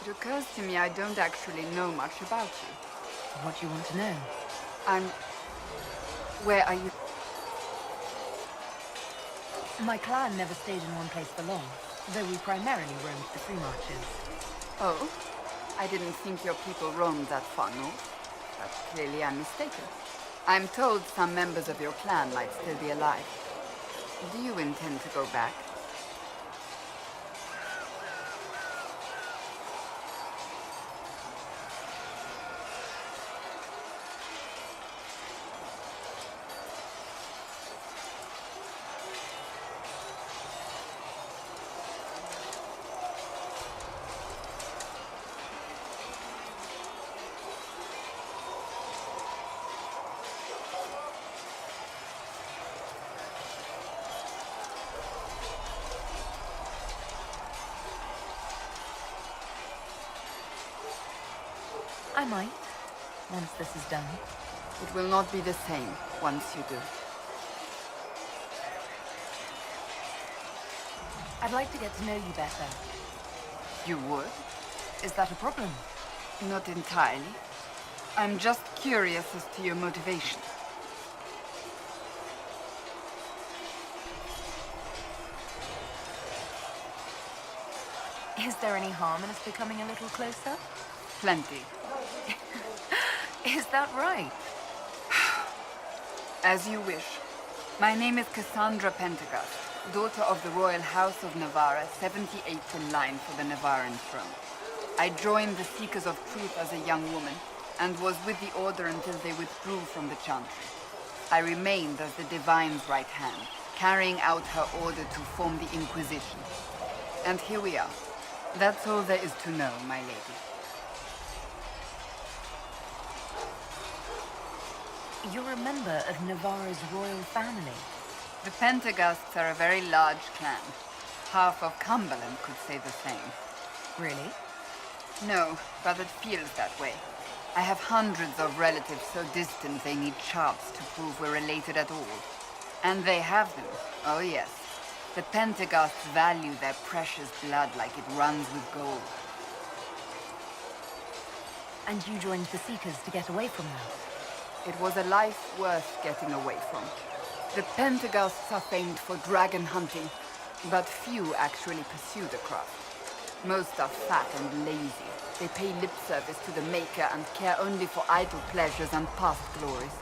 It occurs to me I don't actually know much about you. What do you want to know? Where are you? My clan never stayed in one place for long, though we primarily roamed the free marches. Oh? I didn't think your people roamed that far north. But clearly I'm mistaken. I'm told some members of your clan might still be alive. Do you intend to go back? I might, once this is done. It will not be the same once you do. I'd like to get to know you better. You would? Is that a problem? Not entirely. I'm just curious as to your motivation. Is there any harm in us becoming a little closer? Plenty. Is that right? As you wish. My name is Cassandra Pendergast, daughter of the Royal House of Navarra, 78th in line for the Navarran throne. I joined the Seekers of Truth as a young woman, and was with the Order until they withdrew from the Chantry. I remained as the Divine's right hand, carrying out her order to form the Inquisition. And here we are. That's all there is to know, my lady. You're a member of Navarra's royal family. The Pendergasts are a very large clan. Half of Cumberland could say the same. Really? No, but it feels that way. I have hundreds of relatives so distant they need charts to prove we're related at all. And they have them, oh yes. The Pendergasts value their precious blood like it runs with gold. And you joined the Seekers to get away from them? It was a life worth getting away from. The Pendergasts are famed for dragon hunting, but few actually pursue the craft. Most are fat and lazy. They pay lip service to the Maker and care only for idle pleasures and past glories.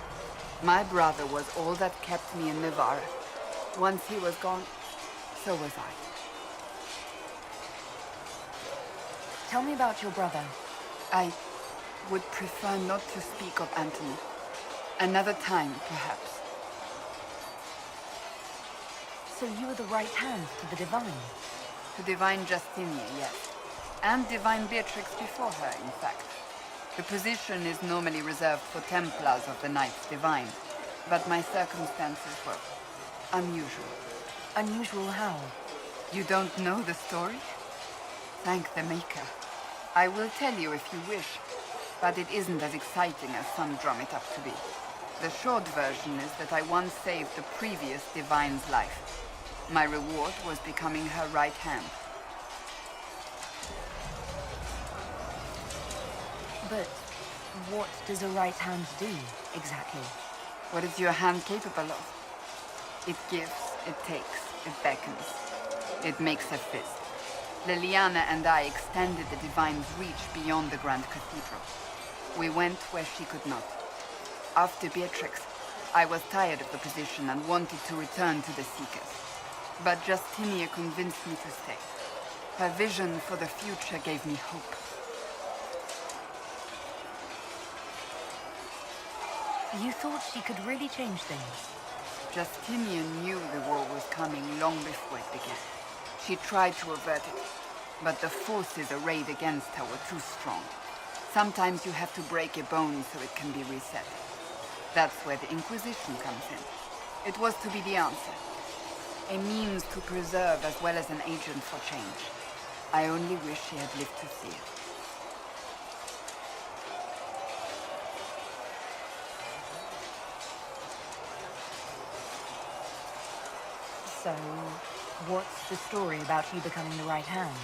My brother was all that kept me in Navarra. Once he was gone, so was I. Tell me about your brother. I would prefer not to speak of Anthony. Another time, perhaps. So you were the right hand to the Divine? To Divine Justinia, yes. And Divine Beatrix before her, in fact. The position is normally reserved for Templars of the Knights Divine, but my circumstances were unusual. Unusual how? You don't know the story? Thank the Maker. I will tell you if you wish, but it isn't as exciting as some drum it up to be. The short version is that I once saved the previous Divine's life. My reward was becoming her right hand. But what does a right hand do, exactly? What is your hand capable of? It gives, it takes, it beckons. It makes a fist. Liliana and I extended the Divine's reach beyond the Grand Cathedral. We went where she could not. After Beatrix, I was tired of the position and wanted to return to the Seekers. But Justinia convinced me to stay. Her vision for the future gave me hope. You thought she could really change things? Justinian knew the war was coming long before it began. She tried to avert it, but the forces arrayed against her were too strong. Sometimes you have to break a bone so it can be reset. That's where the Inquisition comes in. It was to be the answer. A means to preserve as well as an agent for change. I only wish she had lived to see it. So, what's the story about you becoming the right hand?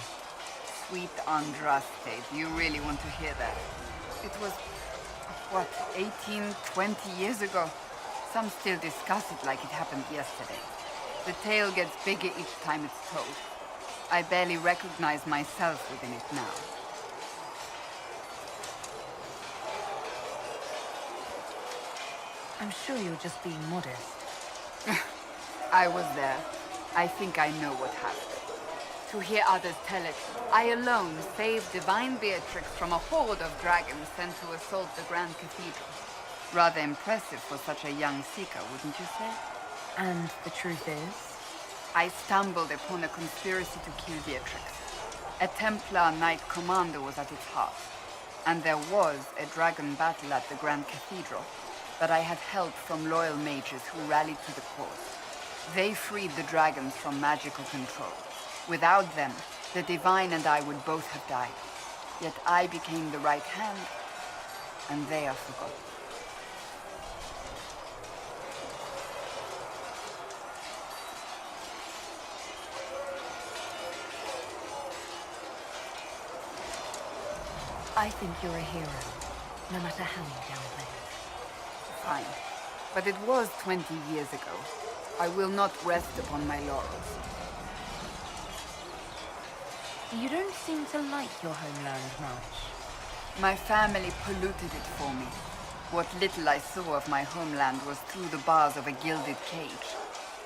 sweet Andraste. Do you really want to hear that? It was, what, 18, 20 years ago? Some still discuss it like it happened yesterday. The tale gets bigger each time it's told. I barely recognize myself within it now. I'm sure you're just being modest. I was there. I think I know what happened. To hear others tell it, I alone saved Divine Beatrix from a horde of dragons sent to assault the Grand Cathedral. Rather impressive for such a young seeker, wouldn't you say? And the truth is? I stumbled upon a conspiracy to kill Beatrix. A Templar Knight Commander was at its heart. And there was a dragon battle at the Grand Cathedral. But I had help from loyal mages who rallied to the cause. They freed the dragons from magical control. Without them, the Divine and I would both have died. Yet I became the right hand, and they are forgotten. I think you're a hero, no matter how you downplay it. Fine. But it was 20 years ago. I will not rest upon my laurels. You don't seem to like your homeland much. My family polluted it for me. What little I saw of my homeland was through the bars of a gilded cage.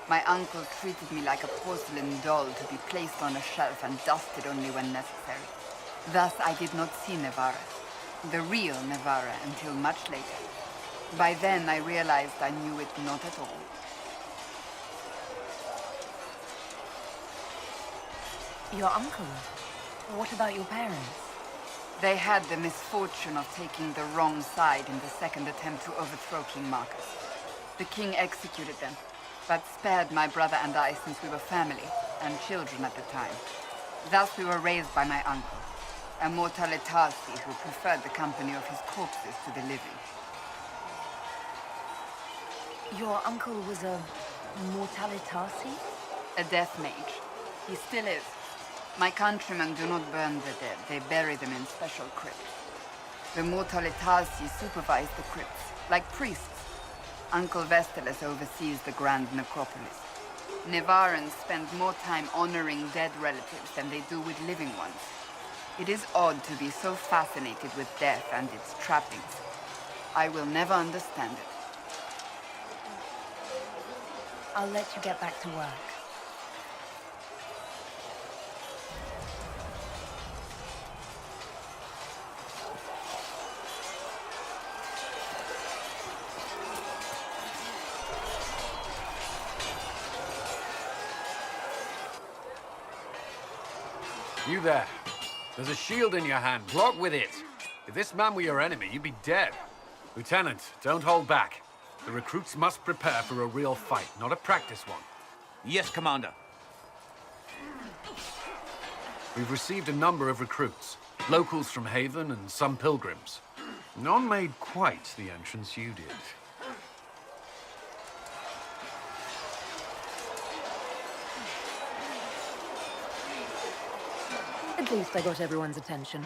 My uncle treated me like a porcelain doll to be placed on a shelf and dusted only when necessary. Thus I did not see Navarra, the real Navarra, until much later. By then I realized I knew it not at all. Your uncle? What about your parents? They had the misfortune of taking the wrong side in the second attempt to overthrow King Marcus. The king executed them, but spared my brother and I since we were family, and children at the time. Thus we were raised by my uncle, a mortalitasi who preferred the company of his corpses to the living. Your uncle was a mortalitasi? A death mage. He still is. My countrymen do not burn the dead, they bury them in special crypts. The mortalitasi supervise the crypts, like priests. Uncle Vestalis oversees the grand necropolis. Nevarans spend more time honoring dead relatives than they do with living ones. It is odd to be so fascinated with death and its trappings. I will never understand it. I'll let you get back to work. You there. There's a shield in your hand. Block with it. If this man were your enemy, you'd be dead. Lieutenant, don't hold back. The recruits must prepare for a real fight, not a practice one. Yes, Commander. We've received a number of recruits. Locals from Haven and some pilgrims. None made quite the entrance you did. At least I got everyone's attention.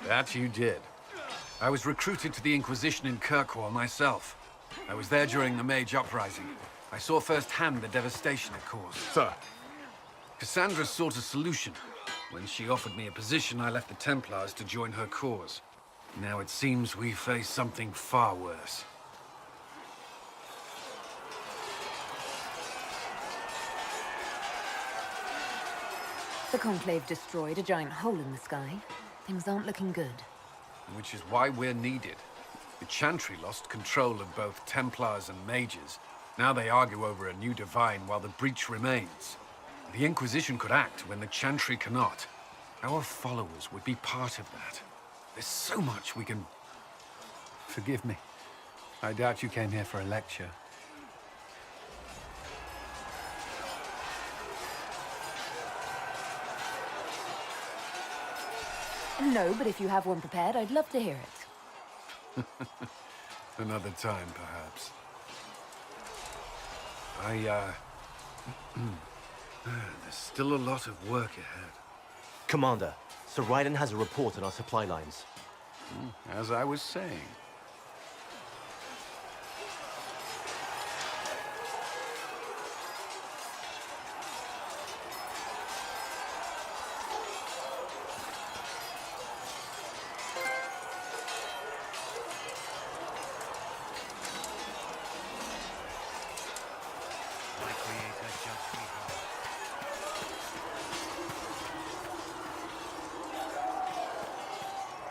That you did. I was recruited to the Inquisition in Kirkwall myself. I was there during the Mage Uprising. I saw firsthand the devastation it caused. Sir. Cassandra sought a solution. When she offered me a position, I left the Templars to join her cause. Now it seems we face something far worse. The Conclave destroyed a giant hole in the sky. Things aren't looking good. Which is why we're needed. The Chantry lost control of both Templars and Mages. Now they argue over a new Divine while the breach remains. The Inquisition could act when the Chantry cannot. Our followers would be part of that. There's so much we can... Forgive me. I doubt you came here for a lecture. No, but if you have one prepared, I'd love to hear it. Another time, perhaps. There's still a lot of work ahead. Commander, Sir Ryden has a report on our supply lines. As I was saying.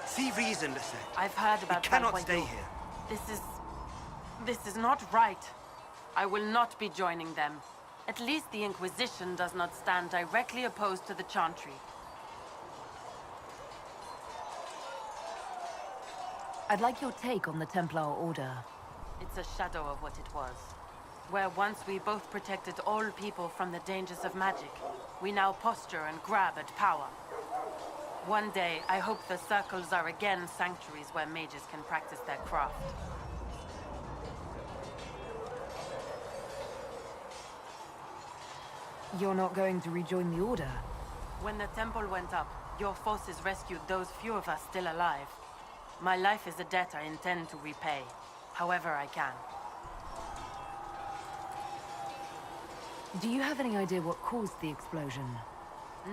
See reason, Lisette. I've heard about We cannot Valpoint stay Law. here. This is not right. I will not be joining them. At least the Inquisition does not stand directly opposed to the Chantry. I'd like your take on the Templar Order. It's a shadow of what it was. Where once we both protected all people from the dangers of magic, we now posture and grab at power. One day, I hope the circles are again sanctuaries where mages can practice their craft. You're not going to rejoin the Order? When the temple went up, your forces rescued those few of us still alive. My life is a debt I intend to repay, however I can. Do you have any idea what caused the explosion?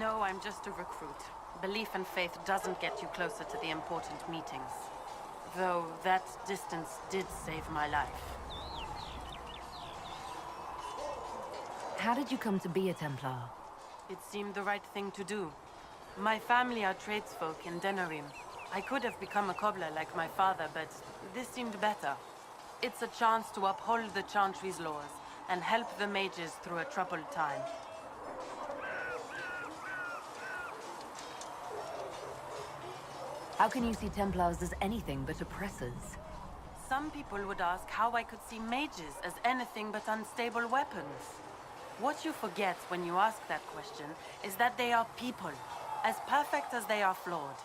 No, I'm just a recruit. Belief and faith doesn't get you closer to the important meetings. Though that distance did save my life. How did you come to be a Templar? It seemed the right thing to do. My family are tradesfolk in Denerim. I could have become a cobbler like my father, but this seemed better. It's a chance to uphold the Chantry's laws and help the mages through a troubled time. How can you see Templars as anything but oppressors? Some people would ask how I could see mages as anything but unstable weapons. What you forget when you ask that question is that they are people, as perfect as they are flawed.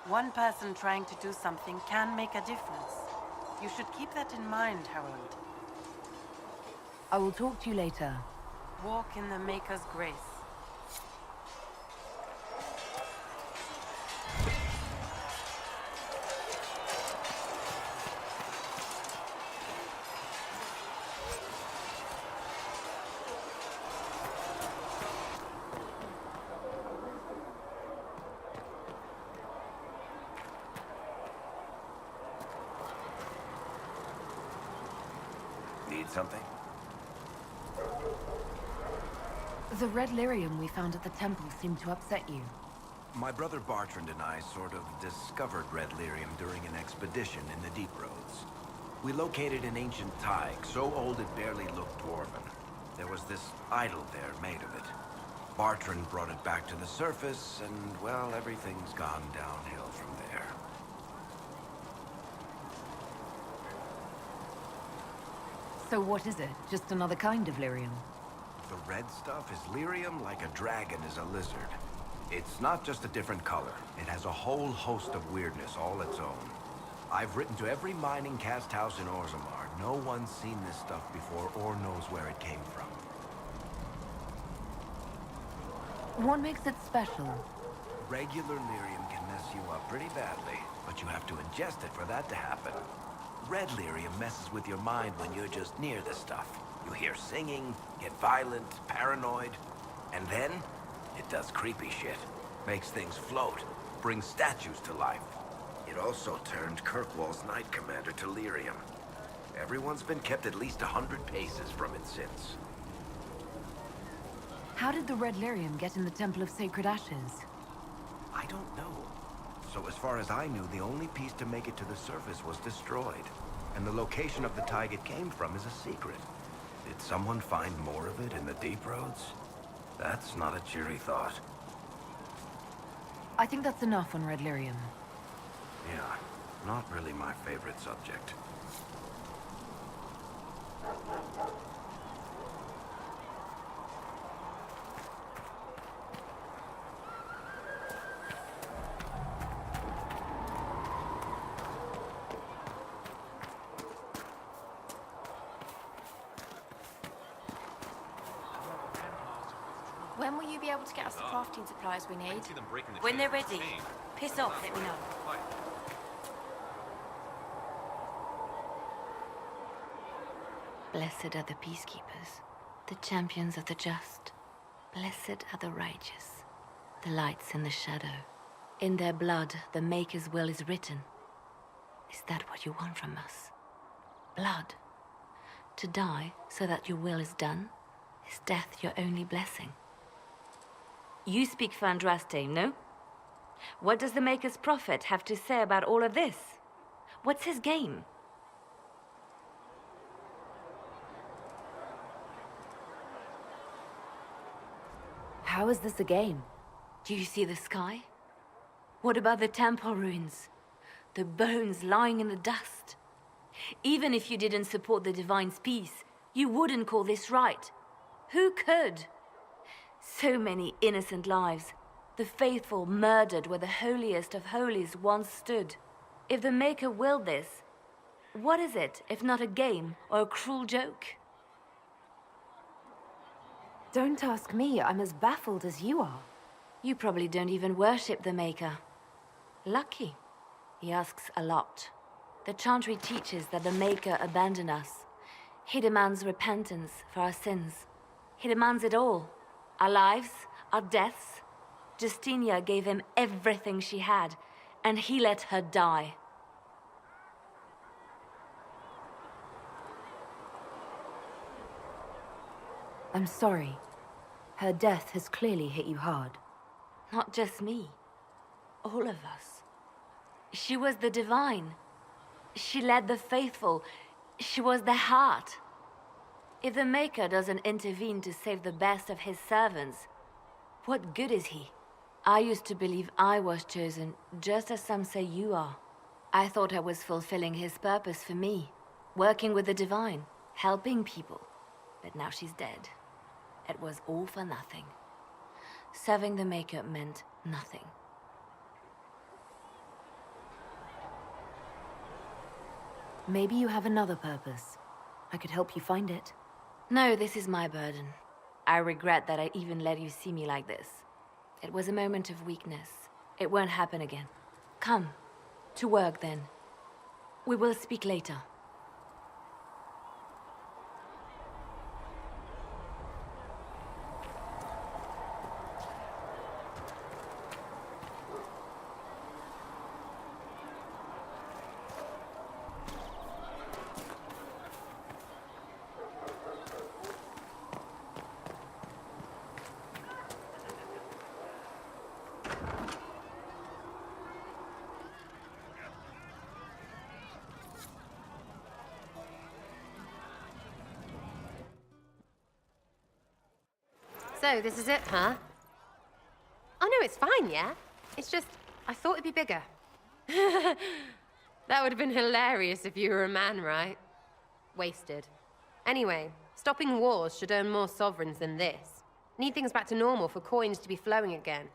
One person trying to do something can make a difference. You should keep that in mind, Harold. I will talk to you later. Walk in the Maker's grace. Need something? The red lyrium we found at the temple seemed to upset you. My brother Bartrand and I sort of discovered red lyrium during an expedition in the Deep Roads. We located an ancient thaig, so old it barely looked dwarven. There was this idol there made of it. Bartrand brought it back to the surface, and, well, everything's gone downhill from there. So what is it? Just another kind of lyrium? The red stuff is lyrium like a dragon is a lizard. It's not just a different color. It has a whole host of weirdness all its own. I've written to every mining cast house in Orzammar. No one's seen this stuff before or knows where it came from. What makes it special? Regular lyrium can mess you up pretty badly, but you have to ingest it for that to happen. Red lyrium messes with your mind when you're just near the stuff. You hear singing, get violent, paranoid, and then it does creepy shit. Makes things float, brings statues to life. It also turned Kirkwall's Knight Commander to lyrium. Everyone's been kept at least 100 paces from it since. How did the red lyrium get in the Temple of Sacred Ashes? I don't know. So as far as I knew, the only piece to make it to the surface was destroyed. And the location of the thaig it came from is a secret. Did someone find more of it in the Deep Roads? That's not a cheery thought. I think that's enough on red lyrium. Yeah, not really my favorite subject. When will you be able to get us the crafting supplies we need? When they're ready, piss off, let me know. Blessed are the peacekeepers, the champions of the just. Blessed are the righteous, the lights in the shadow. In their blood, the Maker's will is written. Is that what you want from us? Blood? To die so that your will is done? Is death your only blessing? You speak for Andraste, no? What does the Maker's prophet have to say about all of this? What's his game? How is this a game? Do you see the sky? What about the temple ruins? The bones lying in the dust? Even if you didn't support the Divine's peace, you wouldn't call this right. Who could? So many innocent lives. The faithful murdered where the holiest of holies once stood. If the Maker willed this, what is it if not a game or a cruel joke? Don't ask me. I'm as baffled as you are. You probably don't even worship the Maker. Lucky. He asks a lot. The Chantry teaches that the Maker abandoned us. He demands repentance for our sins. He demands it all. Our lives, our deaths. Justinia gave him everything she had, and he let her die. I'm sorry. Her death has clearly hit you hard. Not just me. All of us. She was the Divine. She led the faithful. She was their heart. If the Maker doesn't intervene to save the best of his servants, what good is he? I used to believe I was chosen, just as some say you are. I thought I was fulfilling his purpose for me, working with the Divine, helping people. But now she's dead. It was all for nothing. Serving the Maker meant nothing. Maybe you have another purpose. I could help you find it. No, this is my burden. I regret that I even let you see me like this. It was a moment of weakness. It won't happen again. Come. To work, then. We will speak later. So, this is it, huh? Oh no, it's fine, yeah? It's just, I thought it'd be bigger. That would have been hilarious if you were a man, right? Wasted. Anyway, stopping wars should earn more sovereigns than this. Need things back to normal for coins to be flowing again.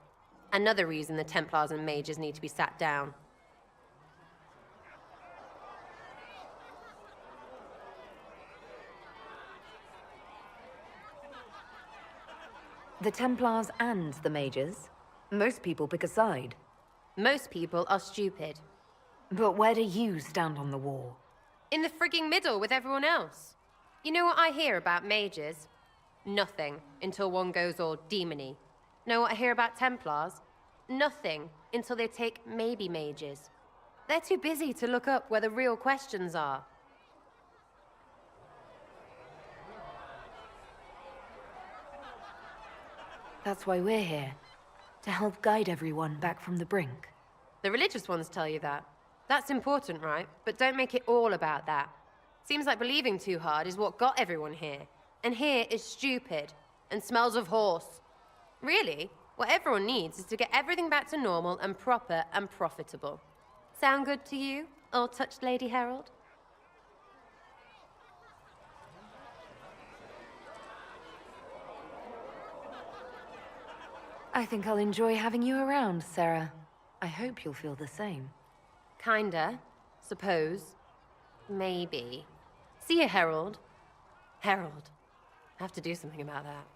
Another reason the Templars and Mages need to be sat down. The Templars and the Mages? Most people pick a side. Most people are stupid. But where do you stand on the war? In the frigging middle with everyone else. You know what I hear about mages? Nothing, until one goes all demony. Know what I hear about Templars? Nothing, until they take maybe mages. They're too busy to look up where the real questions are. That's why we're here. To help guide everyone back from the brink. The religious ones tell you that. That's important, right? But don't make it all about that. Seems like believing too hard is what got everyone here. And here is stupid, and smells of horse. Really, what everyone needs is to get everything back to normal and proper and profitable. Sound good to you, old-touched Lady Herald? I think I'll enjoy having you around, Sarah. I hope you'll feel the same. Kinda. Suppose. Maybe. See you, Herald. Herald. I have to do something about that.